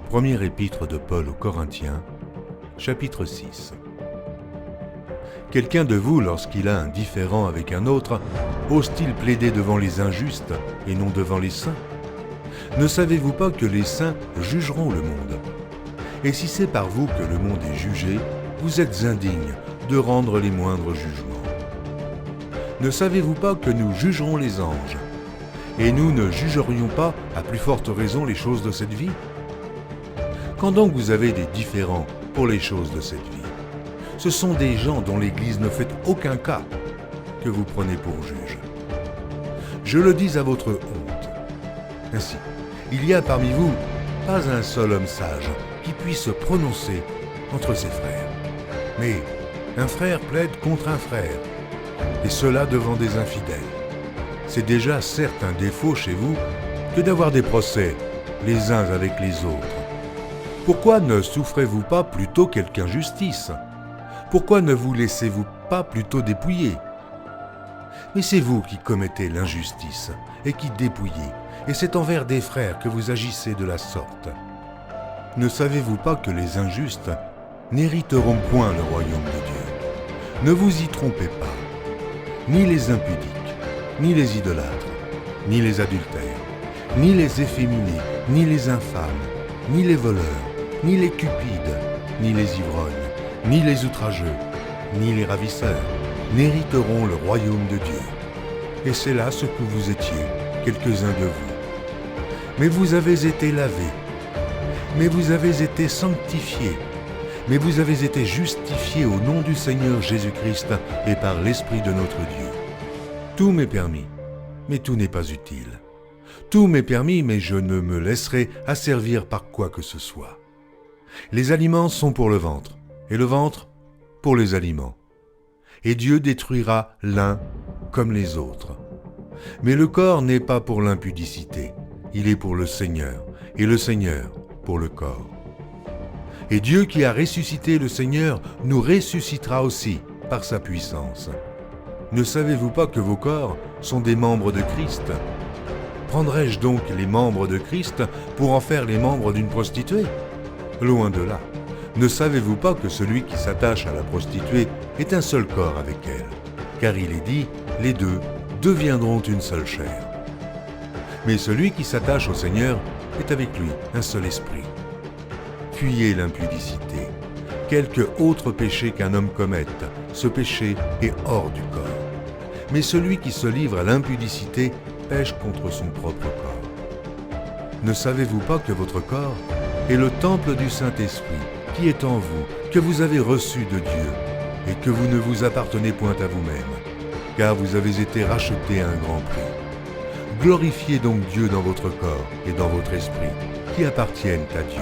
Première épître de Paul aux Corinthiens, chapitre 6. Quelqu'un de vous, lorsqu'il a un différend avec un autre, ose-t-il plaider devant les injustes et non devant les saints? Ne savez-vous pas que les saints jugeront le monde? Et si c'est par vous que le monde est jugé, vous êtes indignes de rendre les moindres jugements. Ne savez-vous pas que nous jugerons les anges? Et nous ne jugerions pas, à plus forte raison, les choses de cette vie? Quand donc vous avez des différends pour les choses de cette vie, ce sont des gens dont l'Église ne fait aucun cas que vous prenez pour juges. Je le dis à votre honte. Ainsi, il y a parmi vous pas un seul homme sage qui puisse se prononcer entre ses frères. Mais un frère plaide contre un frère, et cela devant des infidèles. C'est déjà certes un défaut chez vous que d'avoir des procès les uns avec les autres. Pourquoi ne souffrez-vous pas plutôt quelque injustice? Pourquoi ne vous laissez-vous pas plutôt dépouiller? Mais c'est vous qui commettez l'injustice et qui dépouillez, et c'est envers des frères que vous agissez de la sorte. Ne savez-vous pas que les injustes n'hériteront point le royaume de Dieu? Ne vous y trompez pas, ni les impudiques, ni les idolâtres, ni les adultères, ni les efféminés, ni les infâmes, ni les voleurs, ni les cupides, ni les ivrognes, ni les outrageux, ni les ravisseurs, n'hériteront le royaume de Dieu. Et c'est là ce que vous étiez, quelques-uns de vous. Mais vous avez été lavés, mais vous avez été sanctifiés, mais vous avez été justifiés au nom du Seigneur Jésus-Christ et par l'Esprit de notre Dieu. Tout m'est permis, mais tout n'est pas utile. Tout m'est permis, mais je ne me laisserai asservir par quoi que ce soit. Les aliments sont pour le ventre, et le ventre pour les aliments. Et Dieu détruira l'un comme les autres. Mais le corps n'est pas pour l'impudicité, il est pour le Seigneur, et le Seigneur pour le corps. Et Dieu qui a ressuscité le Seigneur nous ressuscitera aussi par sa puissance. Ne savez-vous pas que vos corps sont des membres de Christ? Prendrais-je donc les membres de Christ pour en faire les membres d'une prostituée? Loin de là. Ne savez-vous pas que celui qui s'attache à la prostituée est un seul corps avec elle? Car il est dit, les deux deviendront une seule chair. Mais celui qui s'attache au Seigneur est avec lui un seul esprit. Fuyez l'impudicité. Quelque autre péché qu'un homme commette, ce péché est hors du corps. Mais celui qui se livre à l'impudicité pêche contre son propre corps. Ne savez-vous pas que votre corps est le temple du Saint-Esprit qui est en vous, que vous avez reçu de Dieu, et que vous ne vous appartenez point à vous-même, car vous avez été rachetés à un grand prix. Glorifiez donc Dieu dans votre corps et dans votre esprit, qui appartiennent à Dieu.